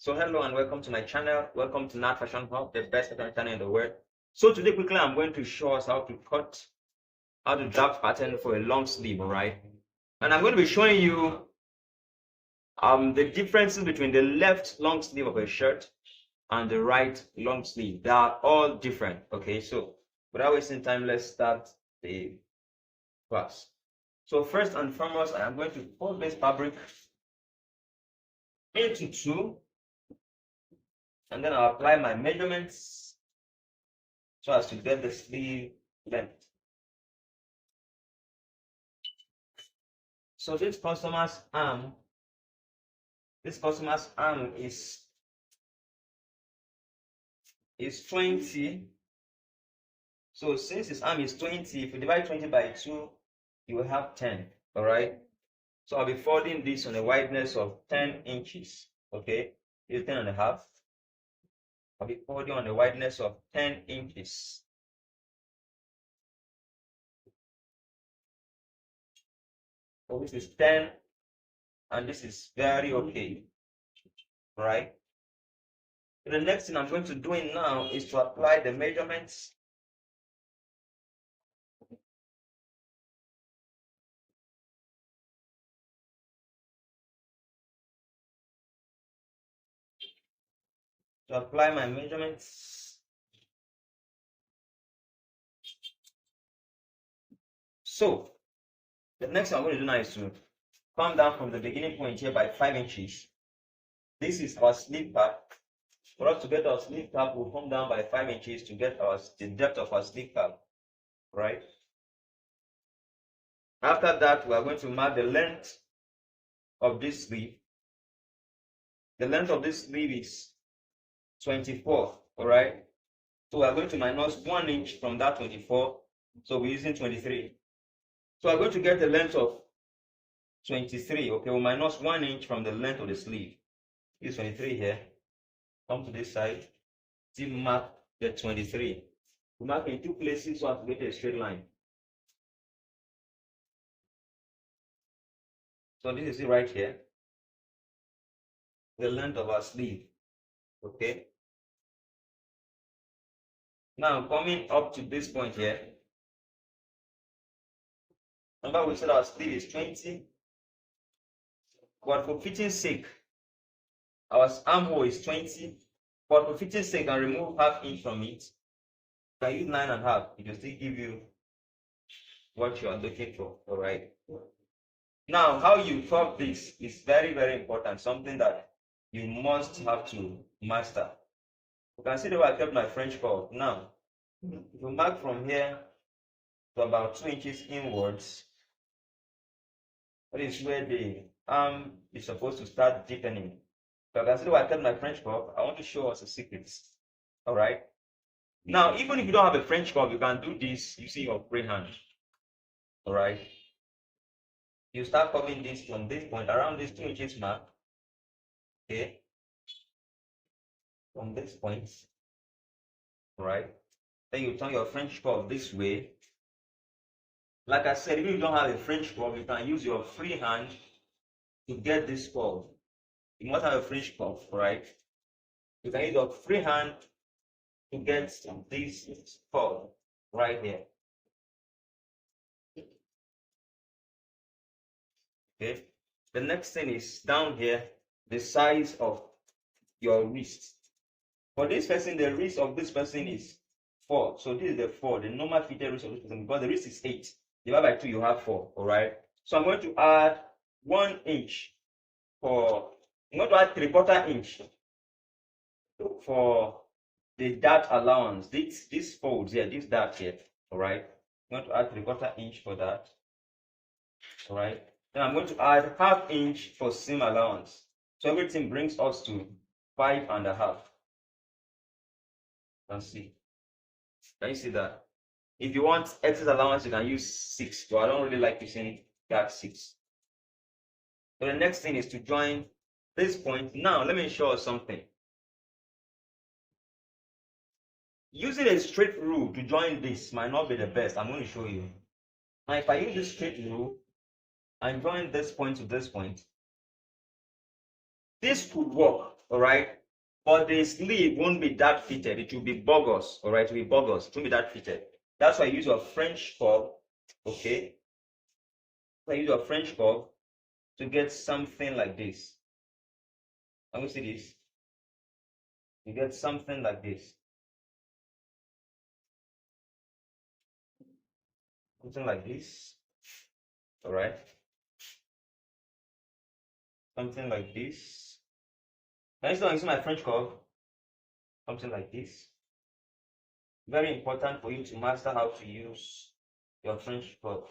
So hello and welcome to my channel. Welcome to Nat Fashion Hub, the best fashion channel in the world. So today quickly I'm going to show us how to draft pattern for a long sleeve, alright? And I'm going to be showing you the differences between the left long sleeve of a shirt and the right long sleeve. They are all different, okay? So without wasting time, let's start the class. So first and foremost, I am going to fold this fabric into two, and then I'll apply my measurements so as to get the sleeve length. So this customer's arm is 20. So since his arm is 20, if you divide 20 by 2, you will have 10. All right. So I'll be folding this on a wideness of 10 inches. Okay, it's 10 and a half. I'll be folding on a wideness of 10 inches. So this is 10, and this is very okay. All right. So the next thing I'm going to do now is to apply the measurements. To apply my measurements. So the next thing I'm going to do now is to come down from the beginning point here by 5 inches. This is our sleeve cap. For us to get our sleeve cap, we'll come down by 5 inches to get the depth of our sleeve cap, right? After that, we are going to mark the length of this sleeve. The length of this sleeve is 24, all right? So we are going to minus 1 inch from that 24. So we're using 23. So we're going to get the length of 23. Okay, we'll minus 1 inch from the length of the sleeve. Use 23 here. Come to this side. See, mark the 23. We mark in two places so as to get a straight line. So this is it right here. The length of our sleeve. Okay. Now coming up to this point here. Remember we said our sleeve is 20. But for fitting sake, our armhole is 20. But for fitting sake, I remove half inch from it. You can use 9.5. It will still give you what you are looking for. All right. Now, how you curve this is very, very important. Something that you must have to master. You can see the way I kept my French curve. Now, if you mark from here to about 2 inches inwards, that is where the arm is supposed to start deepening. So you can see the way I kept my French curve. I want to show us a secret. All right. Now, even if you don't have a French curve, you can do this using your free hand. All right. You start curving this from this point around this 2 inches mark. Okay. From this point. All right. Then you turn your French curve this way. Like I said, if you don't have a French curve, you can use your free hand to get this curve. You must have a French curve, right? You can use your free hand to get this curve right here. Okay. The next thing is down here, the size of your wrist. For this person, the wrist of this person is 4. So this is the 4, the normal fitted wrist of this person, because the wrist is 8. Divide by 2, you have 4. All right. So I'm going to add 1 inch I'm going to add 3/4 inch for the dart allowance. This folds here, this dart here. All right. I'm going to add 3/4 inch for that. All right. Then I'm going to add ½ inch for seam allowance. So everything brings us to 5.5. Let's see. Can you see that? If you want excess allowance, you can use 6. But I don't really like using that 6. So the next thing is to join this point. Now, let me show you something. Using a straight rule to join this might not be the best. I'm going to show you. Now, if I use this straight rule and join this point to this point, this could work. all right? But the sleeve won't be that fitted. It will be bogus, all right? It will be bogus. It won't be that fitted. That's why I use your French curve, okay? I use your French curve to get something like this. Can we see this? You get something like this. Something like this, all right? Something like this. Can you still see my French curve? Something like this. Very important for you to master how to use your French curve.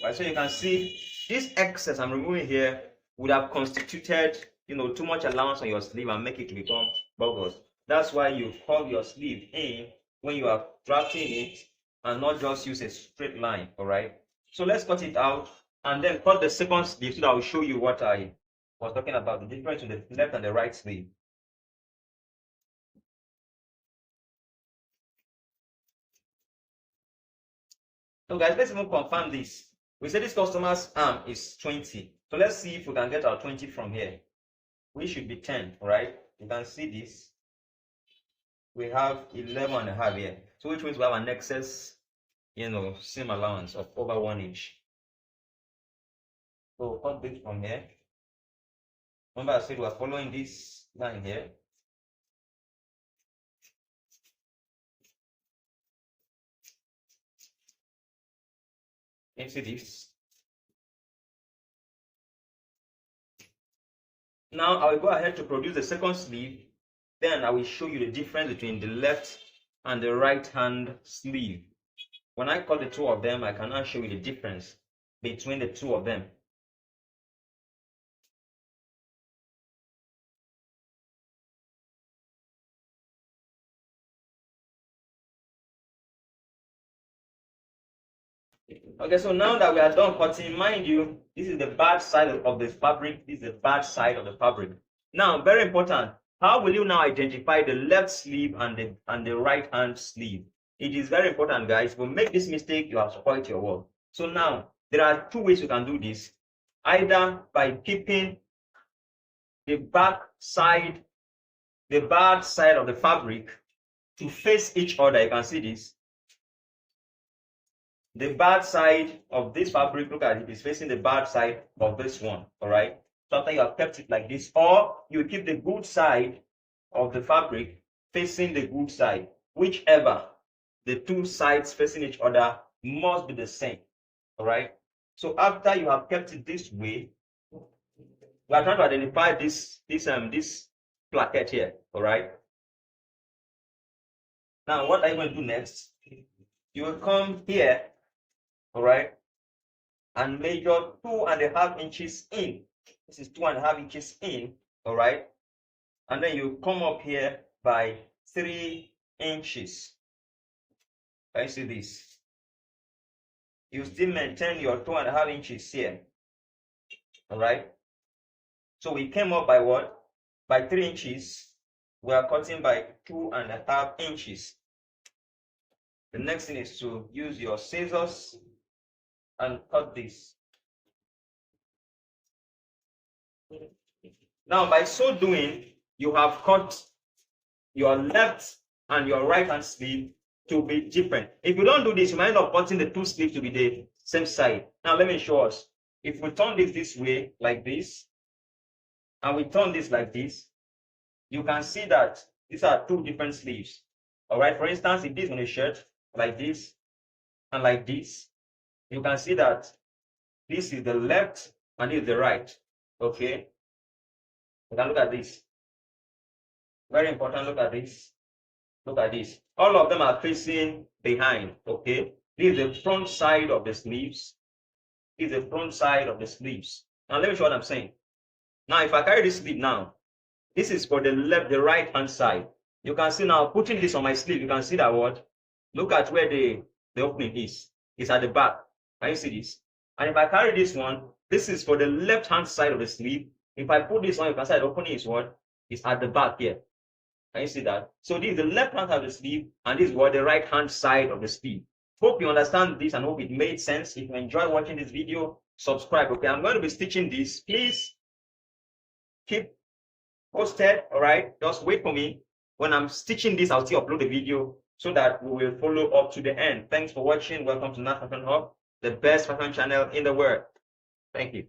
Right, so you can see this excess I'm removing here would have constituted, too much allowance on your sleeve and make it to become bogus. That's why you curve your sleeve in when you are drafting it and not just use a straight line, all right? So let's cut it out and then cut the second sleeve so that I will show you what I was talking about, the difference between the left and the right sleeve. So guys, let's even confirm this. We say this customer's arm is 20. So let's see if we can get our 20 from here. We should be 10, right? You can see this. We have 11.5 here. So which means we have an excess, seam allowance of over 1 inch. So cut this from here. Remember I said we are following this line here. You see this. Now I will go ahead to produce the second sleeve. Then I will show you the difference between the left and the right hand sleeve. When I cut the two of them, I can now show you the difference between the two of them. Okay, so now that we are done cutting, mind you, this is the bad side of the fabric. This is the bad side of the fabric. Now, very important. How will you now identify the left sleeve and the right hand sleeve? It is very important, guys. If you make this mistake, you have spoiled your work. So now, there are two ways you can do this. Either by keeping the bad side of the fabric to face each other. You can see this. The bad side of this fabric, look at it, is facing the bad side of this one, all right? So after you have kept it like this, or you keep the good side of the fabric facing the good side, whichever, the two sides facing each other must be the same, all right? So after you have kept it this way, we are trying to identify this placket here, all right? Now, what are you going to do next? You will come here, all right, and measure 2.5 inches in. This is 2.5 inches in, all right, and then you come up here by 3 inches. Can you see this? You still maintain your 2.5 inches here, all right. So we came up by what? By 3 inches. We are cutting by 2.5 inches. The next thing is to use your scissors and cut this. Now, by so doing, you have cut your left and your right hand sleeve to be different. If you don't do this, you might end up cutting the two sleeves to be the same side. Now, let me show us. If we turn this way, like this, and we turn this like this, you can see that these are two different sleeves. All right, for instance, if this is on a shirt, like this, and like this, you can see that this is the left and this is the right. Okay, you can look at this. Very important, look at this. Look at this. All of them are facing behind. Okay, this is the front side of the sleeves. This is the front side of the sleeves. Now let me show what I'm saying. Now, if I carry this sleeve now, this is for the right hand side. You can see now, putting this on my sleeve, you can see that what? Look at where the opening is. It's at the back. Can you see this? And if I carry this one, this is for the left hand side of the sleeve. If I put this on, you can see the opening is what? It's at the back here. Can you see that? So this is the left hand side of the sleeve, and this is what the right hand side of the sleeve. Hope you understand this and hope it made sense. If you enjoy watching this video, subscribe. Okay, I'm going to be stitching this. Please keep posted. All right, just wait for me. When I'm stitching this, I'll still upload the video so that we will follow up to the end. Thanks for watching. Welcome to Nash Fashion Hub, the best fashion channel in the world. Thank you.